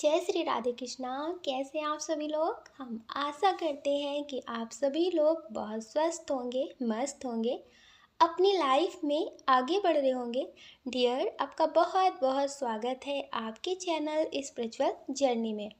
जय श्री राधे कृष्णा। कैसे हैं आप सभी लोग। हम आशा करते हैं कि आप सभी लोग बहुत स्वस्थ होंगे, मस्त होंगे, अपनी लाइफ में आगे बढ़ रहे होंगे। डियर, आपका बहुत बहुत स्वागत है आपके चैनल स्पिरिचुअल जर्नी में।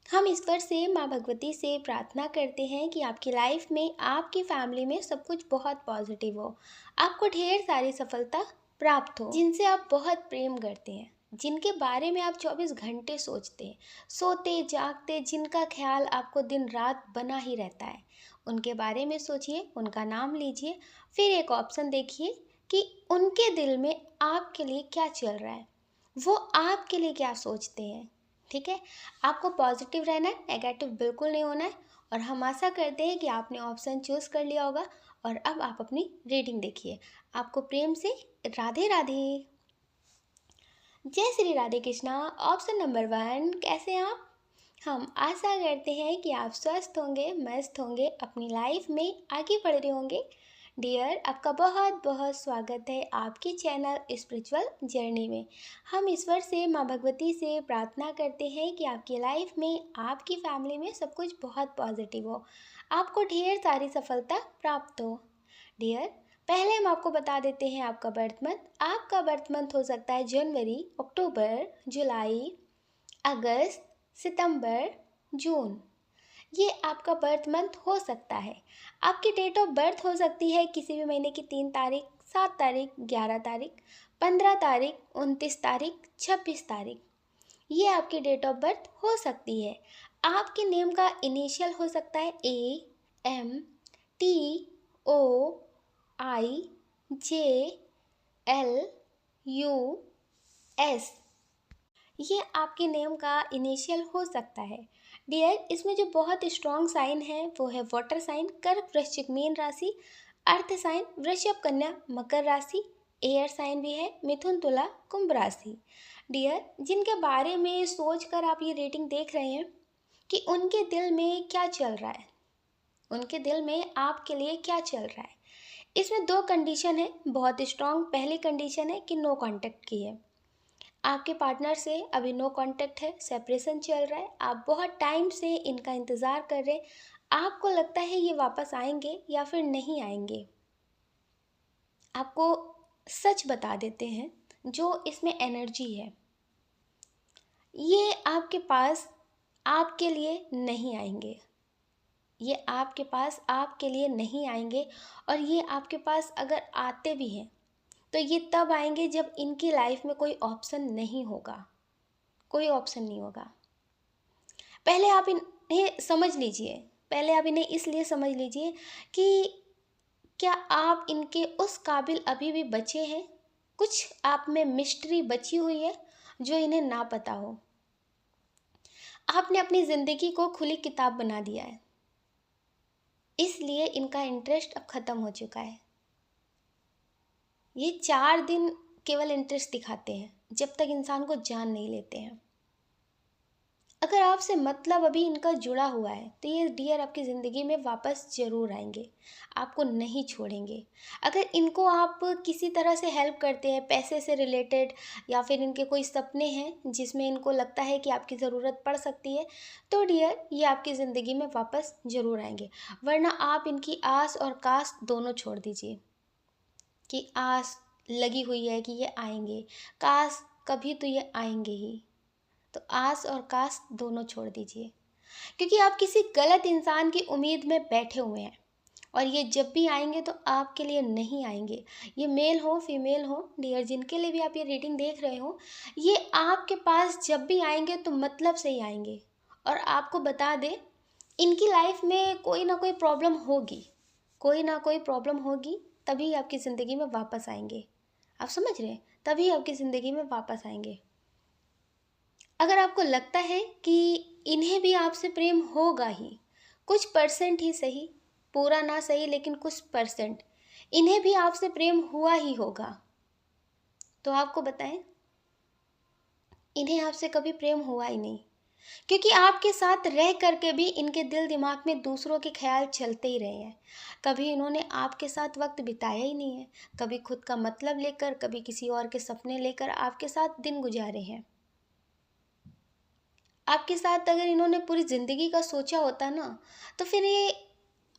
हम ईश्वर से, माँ भगवती से प्रार्थना करते हैं कि आपकी लाइफ में, आपकी फैमिली में सब कुछ बहुत पॉजिटिव हो, आपको ढेर सारी सफलता प्राप्त हो, जिनसे आप बहुत प्रेम करते हैं, जिनके बारे में आप 24 घंटे सोचते हैं, सोते जागते, जिनका ख्याल आपको दिन रात बना ही रहता है, उनके बारे में सोचिए, उनका नाम लीजिए। फिर एक ऑप्शन देखिए कि उनके दिल में आपके लिए क्या चल रहा है, वो आपके लिए क्या सोचते हैं। ठीक है, आपको पॉजिटिव रहना है, नेगेटिव बिल्कुल नहीं होना है। और हम आशा करते हैं कि आपने ऑप्शन चूज़ कर लिया होगा। और अब आप अपनी रीडिंग देखिए। आपको प्रेम से राधे राधे। जय श्री राधे कृष्णा। ऑप्शन नंबर 1, कैसे हैं आप। हम आशा करते हैं कि आप स्वस्थ होंगे, मस्त होंगे, अपनी लाइफ में आगे बढ़ रहे होंगे। डियर, आपका बहुत बहुत स्वागत है आपके चैनल स्पिरिचुअल जर्नी में। हम ईश्वर से, माँ भगवती से प्रार्थना करते हैं कि आपकी लाइफ में, आपकी फैमिली में सब कुछ बहुत पॉजिटिव हो, आपको ढेर सारी सफलता प्राप्त हो। डियर, पहले हम आपको बता देते हैं आपका बर्थ मंथ। आपका बर्थ मंथ हो सकता है जनवरी, अक्टूबर, जुलाई, अगस्त, सितंबर, जून। ये आपका बर्थ मंथ हो सकता है। आपकी डेट ऑफ बर्थ हो सकती है किसी भी महीने की 3 तारीख, 7 तारीख, 11 तारीख, 15 तारीख, 29 तारीख, 26 तारीख। ये आपकी डेट ऑफ बर्थ हो सकती है। आपके नेम का इनिशियल हो सकता है AMTOIJLUS। ये आपके नेम का इनिशियल हो सकता है। डियर, इसमें जो बहुत स्ट्रॉन्ग साइन है वो है वाटर साइन, कर्क वृश्चिक मीन राशि, अर्थ साइन वृषभ कन्या मकर राशि, एयर साइन भी है मिथुन तुला कुंभ राशि। डियर, जिनके बारे में सोचकर आप ये रेटिंग देख रहे हैं कि उनके दिल में क्या चल रहा है, उनके दिल में आपके लिए क्या चल रहा है, इसमें 2 कंडीशन है बहुत स्ट्रॉन्ग। पहली कंडीशन है कि नो कांटेक्ट की है, आपके पार्टनर से अभी नो कांटेक्ट है, सेपरेशन चल रहा है, आप बहुत टाइम से इनका इंतज़ार कर रहे हैं, आपको लगता है ये वापस आएंगे या फिर नहीं आएंगे। आपको सच बता देते हैं, जो इसमें एनर्जी है ये आपके पास आपके लिए नहीं आएंगे, ये आपके पास आपके लिए नहीं आएंगे। और ये आपके पास अगर आते भी हैं तो ये तब आएंगे जब इनकी लाइफ में कोई ऑप्शन नहीं होगा, कोई ऑप्शन नहीं होगा। पहले आप इन्हें समझ लीजिए, पहले आप इन्हें इसलिए समझ लीजिए कि क्या आप इनके उस काबिल अभी भी बचे हैं। कुछ आप में मिस्ट्री बची हुई है जो इन्हें ना पता हो। आपने अपनी ज़िंदगी को खुली किताब बना दिया है, इसलिए इनका इंटरेस्ट अब ख़त्म हो चुका है। ये 4 दिन केवल इंटरेस्ट दिखाते हैं जब तक इंसान को जान नहीं लेते हैं। अगर आपसे मतलब अभी इनका जुड़ा हुआ है तो ये डियर आपकी ज़िंदगी में वापस ज़रूर आएंगे, आपको नहीं छोड़ेंगे। अगर इनको आप किसी तरह से हेल्प करते हैं, पैसे से रिलेटेड, या फिर इनके कोई सपने हैं जिसमें इनको लगता है कि आपकी ज़रूरत पड़ सकती है, तो डियर ये आपकी ज़िंदगी में वापस ज़रूर आएंगे। वरना आप इनकी आस और कास दोनों छोड़ दीजिए कि आस लगी हुई है कि ये आएंगे, काश कभी तो ये आएंगे ही। तो आस और कास दोनों छोड़ दीजिए, क्योंकि आप किसी गलत इंसान की उम्मीद में बैठे हुए हैं। और ये जब भी आएंगे तो आपके लिए नहीं आएंगे। ये मेल हो फीमेल हो डियर, जिनके लिए भी आप ये रीडिंग देख रहे हो, ये आपके पास जब भी आएंगे तो मतलब से ही आएंगे। और आपको बता दें, इनकी लाइफ में कोई ना कोई प्रॉब्लम होगी, कोई ना कोई प्रॉब्लम होगी, तभी आपकी ज़िंदगी में वापस आएंगे। आप समझ रहे हैं, तभी आपकी ज़िंदगी में वापस आएंगे। अगर आपको लगता है कि इन्हें भी आपसे प्रेम होगा ही, कुछ परसेंट ही सही, पूरा ना सही लेकिन कुछ परसेंट इन्हें भी आपसे प्रेम हुआ ही होगा, तो आपको बताएं, इन्हें आपसे कभी प्रेम हुआ ही नहीं। क्योंकि आपके साथ रह करके भी इनके दिल दिमाग में दूसरों के ख्याल चलते ही रहे हैं। कभी इन्होंने आपके साथ वक्त बिताया ही नहीं है, कभी खुद का मतलब लेकर, कभी किसी और के सपने लेकर आपके साथ दिन गुजारे हैं। आपके साथ अगर इन्होंने पूरी ज़िंदगी का सोचा होता ना, तो फिर ये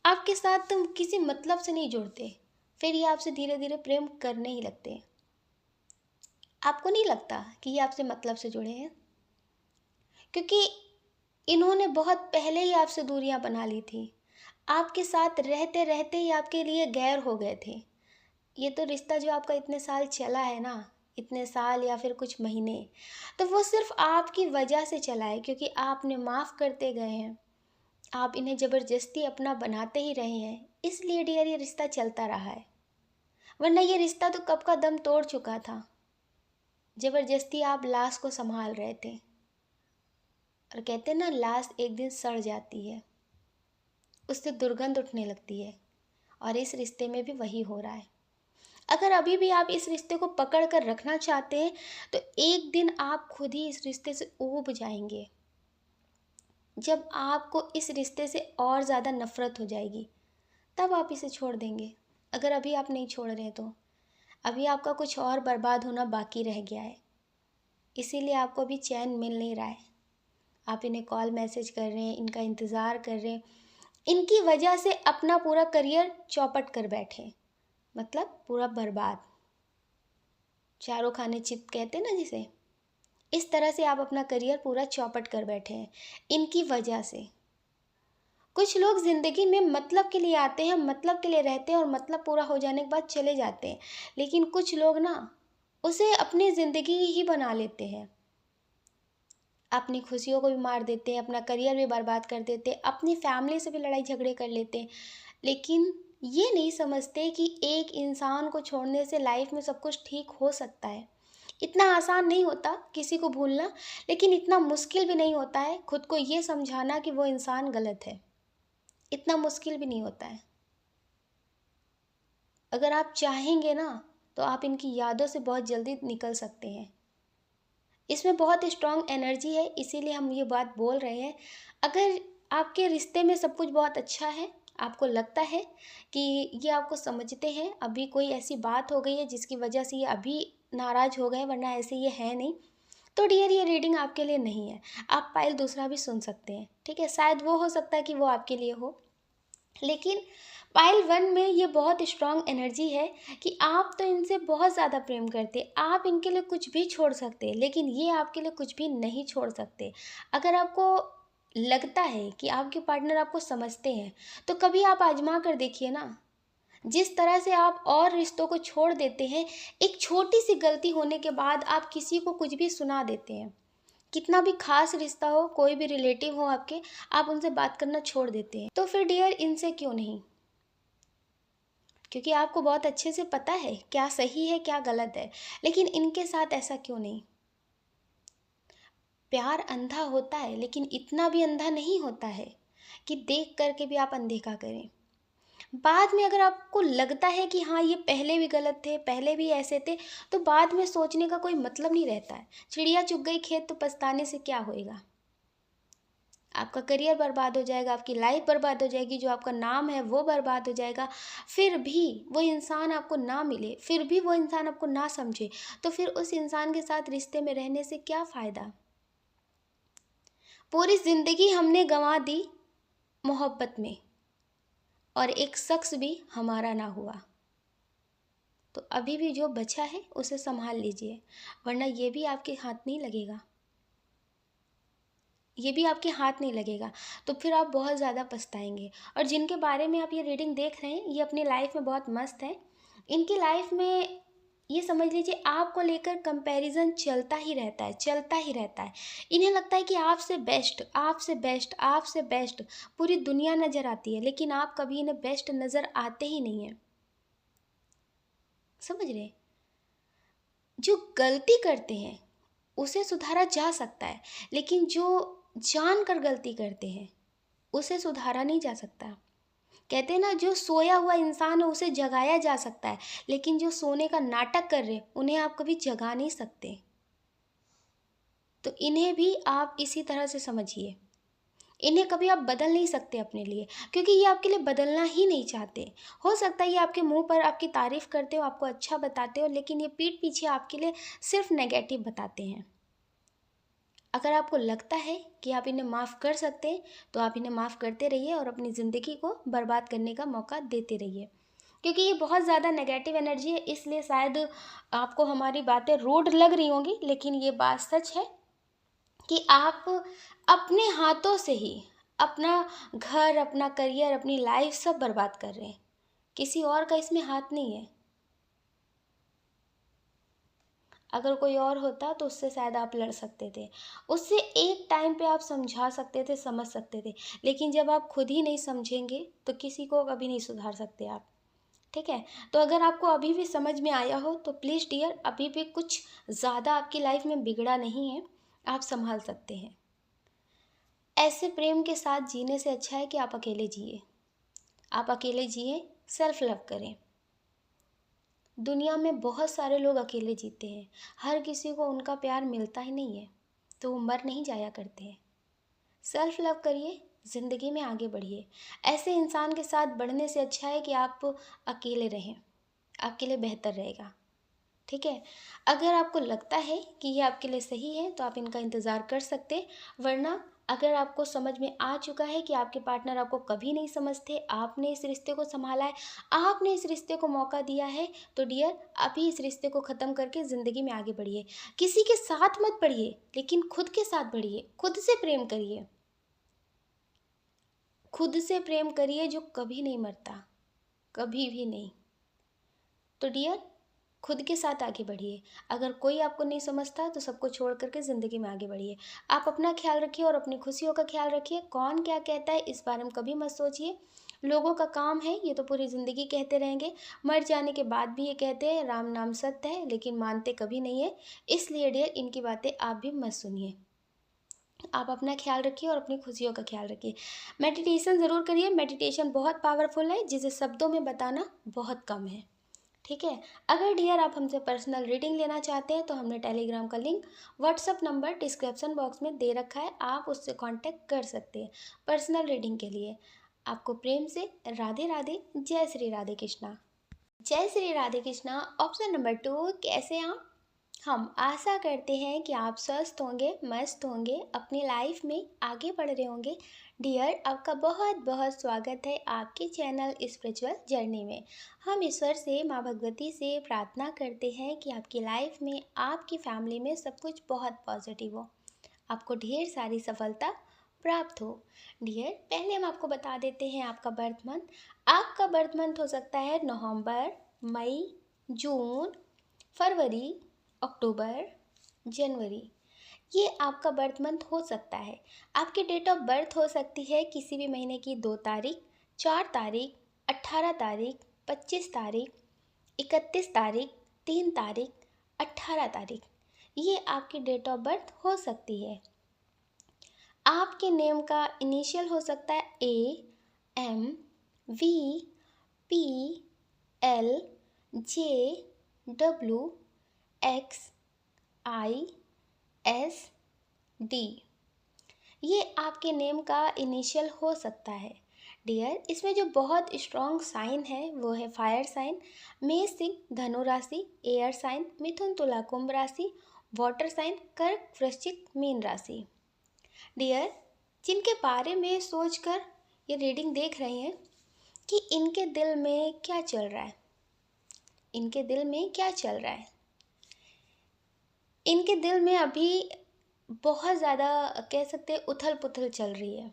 आपके साथ तुम किसी मतलब से नहीं जुड़ते, फिर ये आपसे धीरे धीरे प्रेम करने ही लगते हैं। आपको नहीं लगता कि ये आपसे मतलब से जुड़े हैं? क्योंकि इन्होंने बहुत पहले ही आपसे दूरियां बना ली थी। आपके साथ रहते रहते ही आपके लिए गैर हो गए थे। ये तो रिश्ता जो आपका इतने साल चला है ना, इतने साल या फिर कुछ महीने, तो वो सिर्फ आपकी वजह से चला है, क्योंकि आपने माफ़ करते गए हैं। आप इन्हें ज़बरदस्ती अपना बनाते ही रहे हैं, इसलिए डियर ये रिश्ता चलता रहा है। वरना ये रिश्ता तो कब का दम तोड़ चुका था। ज़बरदस्ती आप लाश को संभाल रहे थे। और कहते हैं ना, लाश एक दिन सड़ जाती है, उससे दुर्गंध उठने लगती है, और इस रिश्ते में भी वही हो रहा है। अगर अभी भी आप इस रिश्ते को पकड़ कर रखना चाहते हैं, तो एक दिन आप खुद ही इस रिश्ते से ऊब जाएंगे। जब आपको इस रिश्ते से और ज़्यादा नफ़रत हो जाएगी, तब आप इसे छोड़ देंगे। अगर अभी आप नहीं छोड़ रहे हैं तो अभी आपका कुछ और बर्बाद होना बाकी रह गया है। इसीलिए आपको अभी चैन मिल नहीं रहा है। आप इन्हें कॉल मैसेज कर रहे हैं, इनका इंतज़ार कर रहे हैं, इनकी वजह से अपना पूरा करियर चौपट कर बैठे, मतलब पूरा बर्बाद। चारों खाने चित कहते हैं ना जिसे, इस तरह से आप अपना करियर पूरा चौपट कर बैठे हैं इनकी वजह से। कुछ लोग ज़िंदगी में मतलब के लिए आते हैं, मतलब के लिए रहते हैं, और मतलब पूरा हो जाने के बाद चले जाते हैं। लेकिन कुछ लोग ना उसे अपनी ज़िंदगी ही बना लेते हैं, अपनी खुशियों को भी मार देते हैं, अपना करियर भी बर्बाद कर देते हैं, अपनी फैमिली से भी लड़ाई झगड़े कर लेते हैं। लेकिन ये नहीं समझते कि एक इंसान को छोड़ने से लाइफ में सब कुछ ठीक हो सकता है। इतना आसान नहीं होता किसी को भूलना, लेकिन इतना मुश्किल भी नहीं होता है खुद को ये समझाना कि वो इंसान गलत है। इतना मुश्किल भी नहीं होता है। अगर आप चाहेंगे ना, तो आप इनकी यादों से बहुत जल्दी निकल सकते हैं। इसमें बहुत स्ट्रॉन्ग एनर्जी है, इसीलिए हम ये बात बोल रहे हैं। अगर आपके रिश्ते में सब कुछ बहुत अच्छा है, आपको लगता है कि ये आपको समझते हैं, अभी कोई ऐसी बात हो गई है जिसकी वजह से ये अभी नाराज़ हो गए, वरना ऐसे ये है नहीं, तो डियर ये रीडिंग आपके लिए नहीं है। आप पाइल दूसरा भी सुन सकते हैं, ठीक है? शायद वो हो सकता है कि वो आपके लिए हो। लेकिन पाइल वन में ये बहुत स्ट्रॉन्ग एनर्जी है कि आप तो इनसे बहुत ज़्यादा प्रेम करते, आप इनके लिए कुछ भी छोड़ सकते हैं, लेकिन ये आपके लिए कुछ भी नहीं छोड़ सकते। अगर आपको लगता है कि आपके पार्टनर आपको समझते हैं, तो कभी आप आजमा कर देखिए ना। जिस तरह से आप और रिश्तों को छोड़ देते हैं, एक छोटी सी गलती होने के बाद आप किसी को कुछ भी सुना देते हैं। कितना भी खास रिश्ता हो, कोई भी रिलेटिव हो आपके, आप उनसे बात करना छोड़ देते हैं। तो फिर डियर इनसे क्यों नहीं? क्योंकि आपको बहुत अच्छे से पता है क्या सही है क्या गलत है। लेकिन इनके साथ ऐसा क्यों नहीं? प्यार अंधा होता है, लेकिन इतना भी अंधा नहीं होता है कि देख करके भी आप अनदेखा करें। बाद में अगर आपको लगता है कि हाँ ये पहले भी गलत थे, पहले भी ऐसे थे, तो बाद में सोचने का कोई मतलब नहीं रहता है। चिड़िया चुग गई खेत, तो पछताने से क्या होएगा? आपका करियर बर्बाद हो जाएगा, आपकी लाइफ बर्बाद हो जाएगी, जो आपका नाम है वो बर्बाद हो जाएगा। फिर भी वो इंसान आपको ना मिले, फिर भी वो इंसान आपको ना समझे, तो फिर उस इंसान के साथ रिश्ते में रहने से क्या फ़ायदा? पूरी ज़िंदगी हमने गंवा दी मोहब्बत में, और एक शख्स भी हमारा ना हुआ। तो अभी भी जो बचा है उसे संभाल लीजिए, वरना ये भी आपके हाथ नहीं लगेगा। ये भी आपके हाथ नहीं लगेगा, तो फिर आप बहुत ज़्यादा पछताएंगे। और जिनके बारे में आप ये रीडिंग देख रहे हैं, ये अपनी लाइफ में बहुत मस्त हैं। इनकी लाइफ में ये समझ लीजिए आपको लेकर कंपैरिजन चलता ही रहता है, चलता ही रहता है। इन्हें लगता है कि आपसे बेस्ट, आपसे बेस्ट, आपसे बेस्ट पूरी दुनिया नज़र आती है, लेकिन आप कभी इन्हें बेस्ट नज़र आते ही नहीं हैं। समझ रहे? जो गलती करते हैं उसे सुधारा जा सकता है, लेकिन जो जानकर गलती करते हैं उसे सुधारा नहीं जा सकता। कहते हैं ना, जो सोया हुआ इंसान है उसे जगाया जा सकता है, लेकिन जो सोने का नाटक कर रहे हैं उन्हें आप कभी जगा नहीं सकते। तो इन्हें भी आप इसी तरह से समझिए। इन्हें कभी आप बदल नहीं सकते अपने लिए, क्योंकि ये आपके लिए बदलना ही नहीं चाहते। हो सकता है ये आपके मुंह पर आपकी तारीफ़ करते हो, आपको अच्छा बताते हो, लेकिन ये पीठ पीछे आपके लिए सिर्फ नेगेटिव बताते हैं। अगर आपको लगता है कि आप इन्हें माफ़ कर सकते हैं तो आप इन्हें माफ़ करते रहिए और अपनी ज़िंदगी को बर्बाद करने का मौका देते रहिए, क्योंकि ये बहुत ज़्यादा नेगेटिव एनर्जी है। इसलिए शायद आपको हमारी बातें रूड लग रही होंगी, लेकिन ये बात सच है कि आप अपने हाथों से ही अपना घर, अपना करियर, अपनी लाइफ सब बर्बाद कर रहे हैं। किसी और का इसमें हाथ नहीं है। अगर कोई और होता तो उससे शायद आप लड़ सकते थे, उससे एक टाइम पे आप समझा सकते थे, समझ सकते थे, लेकिन जब आप खुद ही नहीं समझेंगे तो किसी को कभी नहीं सुधार सकते आप। ठीक है? तो अगर आपको अभी भी समझ में आया हो तो प्लीज़ डियर, अभी भी कुछ ज़्यादा आपकी लाइफ में बिगड़ा नहीं है, आप संभाल सकते हैं। ऐसे प्रेम के साथ जीने से अच्छा है कि आप अकेले जिए। आप अकेले जिए, सेल्फ लव करें। दुनिया में बहुत सारे लोग अकेले जीते हैं, हर किसी को उनका प्यार मिलता ही नहीं है, तो वो मर नहीं जाया करते हैं। सेल्फ लव करिए, ज़िंदगी में आगे बढ़िए। ऐसे इंसान के साथ बढ़ने से अच्छा है कि आप अकेले रहें, आपके लिए बेहतर रहेगा। ठीक है? अगर आपको लगता है कि ये आपके लिए सही है तो आप इनका इंतज़ार कर सकते हैं, वरना अगर आपको समझ में आ चुका है कि आपके पार्टनर आपको कभी नहीं समझते, आपने इस रिश्ते को सँभाला है, आपने इस रिश्ते को मौका दिया है, तो डियर अभी इस रिश्ते को ख़त्म करके ज़िंदगी में आगे बढ़िए। किसी के साथ मत बढ़िए, लेकिन खुद के साथ बढ़िए, खुद से प्रेम करिए। खुद से प्रेम करिए जो कभी नहीं मरता, कभी भी नहीं। तो डियर खुद के साथ आगे बढ़िए। अगर कोई आपको नहीं समझता तो सबको छोड़ करके ज़िंदगी में आगे बढ़िए। आप अपना ख्याल रखिए और अपनी खुशियों का ख्याल रखिए। कौन क्या कहता है इस बारे में कभी मत सोचिए। लोगों का काम है, ये तो पूरी ज़िंदगी कहते रहेंगे, मर जाने के बाद भी ये कहते हैं राम नाम सत्य है, लेकिन मानते कभी नहीं है। इसलिए डियर इनकी बातें आप भी मत सुनिए। आप अपना ख्याल रखिए और अपनी खुशियों का ख्याल रखिए। मेडिटेशन ज़रूर करिए, मेडिटेशन बहुत पावरफुल है, जिसे शब्दों में बताना बहुत कम है। ठीक है? अगर डियर आप हमसे पर्सनल रीडिंग लेना चाहते हैं तो हमने टेलीग्राम का link, WhatsApp number description box में दे रखा है, आप उससे कांटेक्ट कर सकते हैं पर्सनल रीडिंग के लिए। आपको प्रेम से राधे राधे, जय श्री राधे कृष्णा। जय श्री राधे कृष्णा। ऑप्शन नंबर 2, कैसे हैं आप? हम आशा करते हैं कि आप स्वस्थ होंगे, मस्त होंगे, अपनी लाइफ में आगे बढ़ रहे होंगे। डियर आपका बहुत बहुत स्वागत है आपके चैनल स्पिरिचुअल जर्नी में। हम ईश्वर से, माँ भगवती से प्रार्थना करते हैं कि आपकी लाइफ में, आपकी फैमिली में सब कुछ बहुत पॉजिटिव हो, आपको ढेर सारी सफलता प्राप्त हो। डियर पहले हम आपको बता देते हैं आपका बर्थ मंथ। आपका बर्थ मंथ हो सकता है नवंबर, मई, जून, फरवरी, अक्टूबर, जनवरी। ये आपका बर्थ मंथ हो सकता है। आपकी डेट ऑफ बर्थ हो सकती है किसी भी महीने की 2 तारीख, 4 तारीख, 18 तारीख, 25 तारीख, 31 तारीख, 3 तारीख, 18 तारीख। ये आपकी डेट ऑफ बर्थ हो सकती है। आपके नेम का इनिशियल हो सकता है A, M, V, P, L, J, W, X, I, S, D. ये आपके नेम का इनिशियल हो सकता है। डियर इसमें जो बहुत स्ट्रॉन्ग साइन है वो है फायर साइन, मेष सिंह धनु राशि, एयर साइन मिथुन तुला कुंभ राशि, वाटर साइन कर्क वृश्चिक मीन राशि। डियर जिनके बारे में सोचकर ये रीडिंग देख रहे हैं कि इनके दिल में क्या चल रहा है, इनके दिल में क्या चल रहा है, इनके दिल में अभी बहुत ज़्यादा कह सकते हैं उथल पुथल चल रही है,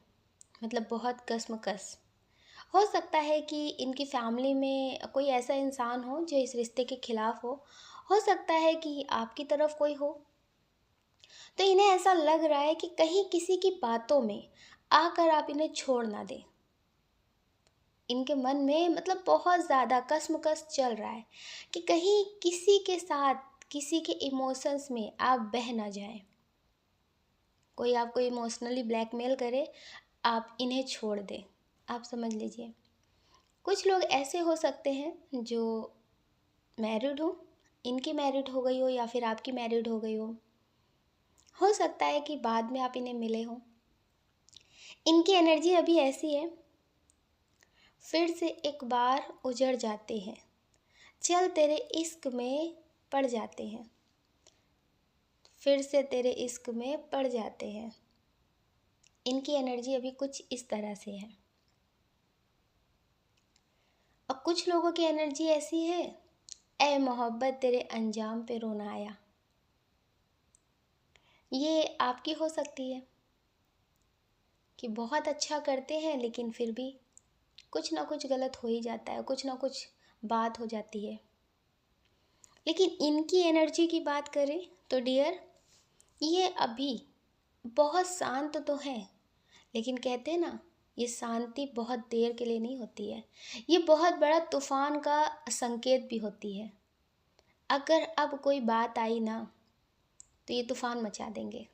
मतलब बहुत कश्मकश। हो सकता है कि इनकी फैमिली में कोई ऐसा इंसान हो जो इस रिश्ते के खिलाफ हो सकता है कि आपकी तरफ कोई हो। तो इन्हें ऐसा लग रहा है कि कहीं किसी की बातों में आकर आप इन्हें छोड़ ना दें। इनके मन में मतलब बहुत ज़्यादा कश्मकश चल रहा है कि कहीं किसी के साथ, किसी के इमोशंस में आप बह ना जाएं। कोई आपको इमोशनली ब्लैकमेल करे, आप इन्हें छोड़ दें। आप समझ लीजिए। कुछ लोग ऐसे हो सकते हैं जो मैरिड हो, इनकी मैरिड हो गई हो या फिर आपकी मैरिड हो गई हो सकता है कि बाद में आप इन्हें मिले हों। इनकी एनर्जी अभी ऐसी है, फिर से एक बार उजड़ जाते हैं, चल तेरे इश्क में पड़ जाते हैं, फिर से तेरे इश्क में पड़ जाते हैं। इनकी एनर्जी अभी कुछ इस तरह से है। और कुछ लोगों की एनर्जी ऐसी है, ए मोहब्बत तेरे अंजाम पे रोना आया। ये आपकी हो सकती है कि बहुत अच्छा करते हैं लेकिन फिर भी कुछ ना कुछ गलत हो ही जाता है, कुछ ना कुछ बात हो जाती है। लेकिन इनकी एनर्जी की बात करें तो डियर, ये अभी बहुत शांत तो हैं, लेकिन कहते हैं ना, ये शांति बहुत देर के लिए नहीं होती है। ये बहुत बड़ा तूफान का संकेत भी होती है। अगर अब कोई बात आई ना, तो ये तूफान मचा देंगे।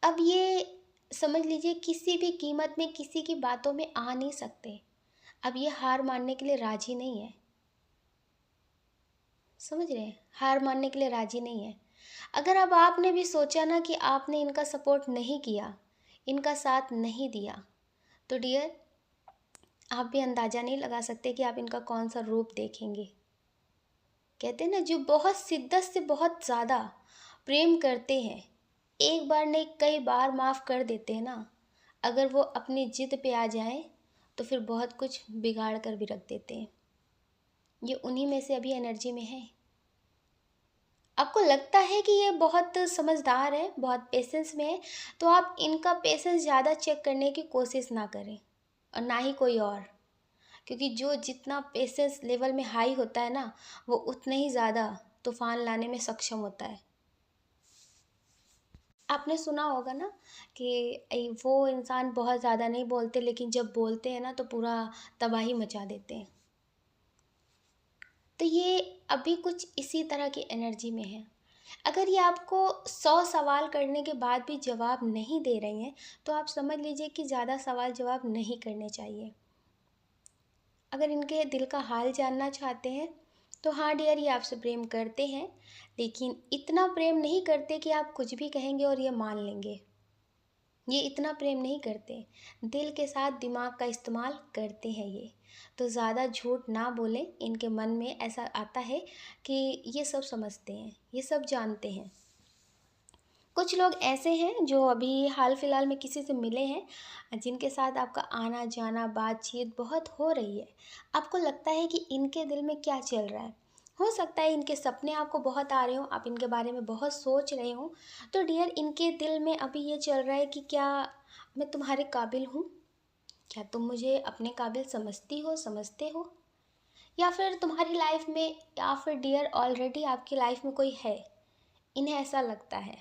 अब ये समझ लीजिए, किसी भी कीमत में किसी की बातों में आ नहीं सकते। अब ये हार मानने के लिए राजी नहीं है। समझ रहे हैं, हार मानने के लिए राजी नहीं है। अगर अब आपने भी सोचा ना कि आपने इनका सपोर्ट नहीं किया, इनका साथ नहीं दिया, तो डियर, आप भी अंदाज़ा नहीं लगा सकते कि आप इनका कौन सा रूप देखेंगे। कहते हैं ना, जो बहुत शिद्दत से बहुत ज़्यादा प्रेम करते हैं, एक बार नहीं कई बार माफ़ कर देते हैं ना, अगर वो अपनी जिद पे आ जाएं तो फिर बहुत कुछ बिगाड़ कर भी रख देते हैं। ये उन्हीं में से अभी एनर्जी में है। आपको लगता है कि ये बहुत समझदार है, बहुत पेशेंस में है, तो आप इनका पेशेंस ज़्यादा चेक करने की कोशिश ना करें, और ना ही कोई और। क्योंकि जो जितना पेशेंस लेवल में हाई होता है ना, वो उतने ही ज़्यादा तूफान लाने में सक्षम होता है। आपने सुना होगा ना कि वो इंसान बहुत ज़्यादा नहीं बोलते, लेकिन जब बोलते हैं ना तो पूरा तबाही मचा देते हैं। तो ये अभी कुछ इसी तरह की एनर्जी में है। अगर ये आपको 100 सवाल करने के बाद भी जवाब नहीं दे रही हैं, तो आप समझ लीजिए कि ज़्यादा सवाल जवाब नहीं करने चाहिए। अगर इनके दिल का हाल जानना चाहते हैं, तो हाँ डियर, ये आपसे प्रेम करते हैं, लेकिन इतना प्रेम नहीं करते कि आप कुछ भी कहेंगे और ये मान लेंगे। ये इतना प्रेम नहीं करते, दिल के साथ दिमाग का इस्तेमाल करते हैं ये। तो ज़्यादा झूठ ना बोलें, इनके मन में ऐसा आता है कि ये सब समझते हैं, ये सब जानते हैं। कुछ लोग ऐसे हैं जो अभी हाल फिलहाल में किसी से मिले हैं, जिनके साथ आपका आना जाना बातचीत बहुत हो रही है। आपको लगता है कि इनके दिल में क्या चल रहा है। हो सकता है इनके सपने आपको बहुत आ रहे हो, आप इनके बारे में बहुत सोच रहे हो। तो डियर, इनके दिल में अभी ये चल रहा है कि क्या मैं तुम्हारे काबिल हूँ, क्या तुम मुझे अपने काबिल समझती हो, समझते हो, या फिर तुम्हारी लाइफ में, या फिर डियर ऑलरेडी आपकी लाइफ में कोई है। इन्हें ऐसा लगता है,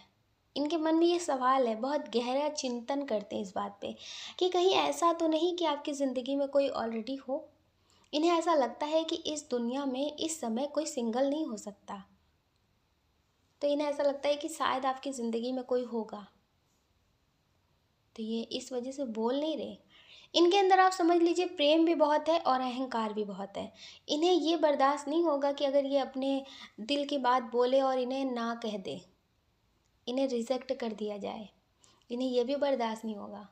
इनके मन में ये सवाल है, बहुत गहरा चिंतन करते हैं इस बात पे कि कहीं ऐसा तो नहीं कि आपकी ज़िंदगी में कोई ऑलरेडी हो। इन्हें ऐसा लगता है कि इस दुनिया में इस समय कोई सिंगल नहीं हो सकता। तो इन्हें ऐसा लगता है कि शायद आपकी ज़िंदगी में कोई होगा। तो ये इस वजह से बोल नहीं रहे। इनके अंदर आप समझ लीजिए प्रेम भी बहुत है और अहंकार भी बहुत है। इन्हें ये बर्दाश्त नहीं होगा कि अगर ये अपने दिल की बात बोले और इन्हें ना कह दे, इन्हें रिजेक्ट कर दिया जाए, इन्हें ये भी बर्दाश्त नहीं होगा।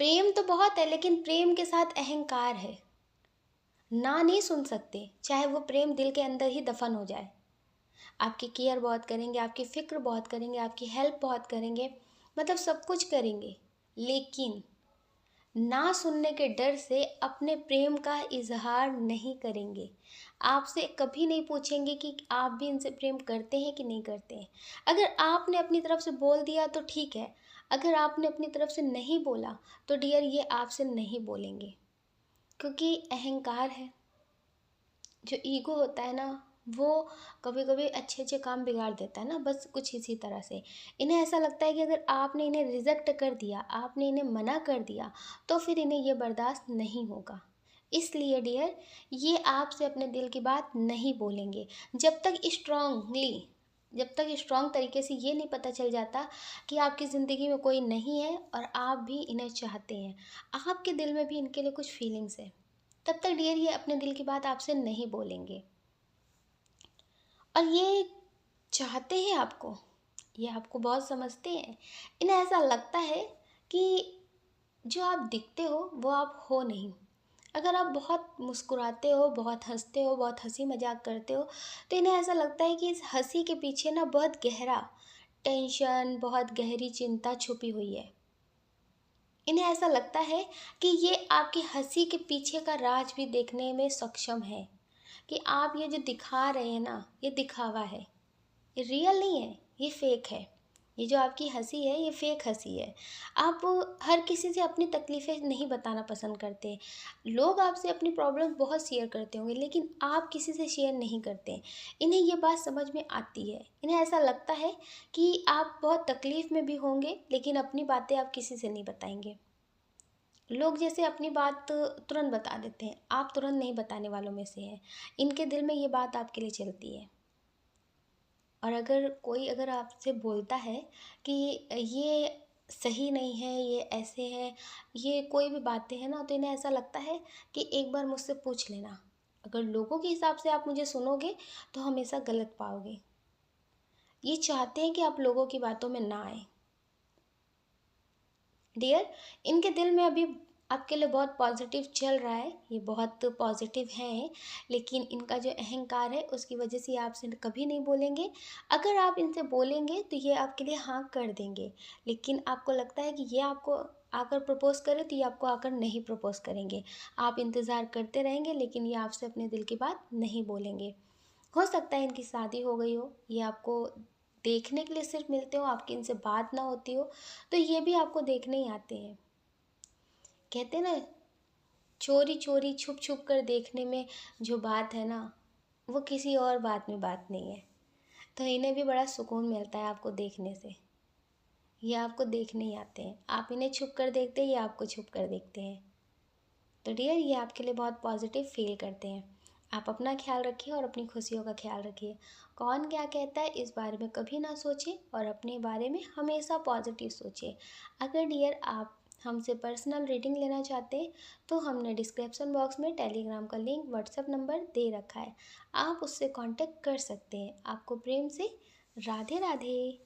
प्रेम तो बहुत है, लेकिन प्रेम के साथ अहंकार है। ना नहीं सुन सकते, चाहे वो प्रेम दिल के अंदर ही दफन हो जाए। आपकी केयर बहुत करेंगे, आपकी फ़िक्र बहुत करेंगे, आपकी हेल्प बहुत करेंगे, मतलब सब कुछ करेंगे, लेकिन ना सुनने के डर से अपने प्रेम का इजहार नहीं करेंगे। आपसे कभी नहीं पूछेंगे कि आप भी इनसे प्रेम करते हैं कि नहीं करते हैं। अगर आपने अपनी तरफ से बोल दिया तो ठीक है, अगर आपने अपनी तरफ से नहीं बोला तो डियर, ये आपसे नहीं बोलेंगे। क्योंकि अहंकार है, जो ईगो होता है ना, वो कभी कभी अच्छे अच्छे काम बिगाड़ देता है ना, बस कुछ इसी तरह से। इन्हें ऐसा लगता है कि अगर आपने इन्हें रिजेक्ट कर दिया, आपने इन्हें मना कर दिया, तो फिर इन्हें ये बर्दाश्त नहीं होगा। इसलिए डियर, ये आपसे अपने दिल की बात नहीं बोलेंगे जब तक स्ट्रांगली, जब तक स्ट्रांग तरीके से ये नहीं पता चल जाता कि आपकी ज़िंदगी में कोई नहीं है और आप भी इन्हें चाहते हैं, आपके दिल में भी इनके लिए कुछ फीलिंग्स है। तब तक डियर, ये अपने दिल की बात आपसे नहीं बोलेंगे। और ये चाहते हैं आपको, ये आपको बहुत समझते हैं। इन्हें ऐसा लगता है कि जो आप दिखते हो वो आप हो नहीं, अगर आप बहुत मुस्कुराते हो, बहुत हँसते हो, बहुत हँसी मज़ाक करते हो, तो इन्हें ऐसा लगता है कि इस हँसी के पीछे ना बहुत गहरा टेंशन, बहुत गहरी चिंता छुपी हुई है। इन्हें ऐसा लगता है कि ये आपकी हँसी के पीछे का राज भी देखने में सक्षम है, कि आप ये जो दिखा रहे हैं ना, ये दिखावा है। ये रियल नहीं है, ये फेक है। ये जो आपकी हँसी है, ये फेक हँसी है। आप हर किसी से अपनी तकलीफ़ें नहीं बताना पसंद करते। लोग आपसे अपनी प्रॉब्लम बहुत शेयर करते होंगे, लेकिन आप किसी से शेयर नहीं करते। इन्हें ये बात समझ में आती है। इन्हें ऐसा लगता है कि आप बहुत तकलीफ़ में भी होंगे, लेकिन अपनी बातें आप किसी से नहीं बताएँगे। लोग जैसे अपनी बात तुरंत बता देते हैं, आप तुरंत नहीं बताने वालों में से हैं। इनके दिल में ये बात आपके लिए चलती है। और अगर आपसे बोलता है कि ये सही नहीं है, ये ऐसे है, ये कोई भी बातें हैं ना, तो इन्हें ऐसा लगता है कि एक बार मुझसे पूछ लेना। अगर लोगों के हिसाब से आप मुझे सुनोगे तो हमेशा गलत पाओगे। ये चाहते हैं कि आप लोगों की बातों में ना आए। डियर, इनके दिल में अभी आपके लिए बहुत पॉजिटिव चल रहा है, ये बहुत पॉजिटिव हैं, लेकिन इनका जो अहंकार है उसकी वजह से ये आपसे कभी नहीं बोलेंगे। अगर आप इनसे बोलेंगे तो ये आपके लिए हाँ कर देंगे, लेकिन आपको लगता है कि ये आपको आकर प्रपोज़ करे तो ये आपको आकर नहीं प्रपोज़ करेंगे। आप इंतज़ार करते रहेंगे, लेकिन ये आपसे अपने दिल की बात नहीं बोलेंगे। हो सकता है इनकी शादी हो गई हो, ये आपको देखने के लिए सिर्फ मिलते हो, आपकी इनसे बात ना होती हो, तो ये भी आपको देखने ही आते हैं। कहते हैं ना, चोरी चोरी छुप छुप कर देखने में जो बात है ना, वो किसी और बात में बात नहीं है। तो इन्हें भी बड़ा सुकून मिलता है आपको देखने से। ये आपको देखने ही आते हैं, आप इन्हें छुप कर देखते हैं, ये आपको छुप कर देखते हैं। तो डियर, ये आपके लिए बहुत पॉजिटिव फील करते हैं। आप अपना ख्याल रखिए और अपनी खुशियों का ख्याल रखिए। कौन क्या कहता है इस बारे में कभी ना सोचें, और अपने बारे में हमेशा पॉजिटिव सोचिए। अगर डियर आप हमसे पर्सनल रीडिंग लेना चाहते हैं तो हमने डिस्क्रिप्शन बॉक्स में टेलीग्राम का लिंक, व्हाट्सएप नंबर दे रखा है, आप उससे कांटेक्ट कर सकते हैं। आपको प्रेम से राधे राधे।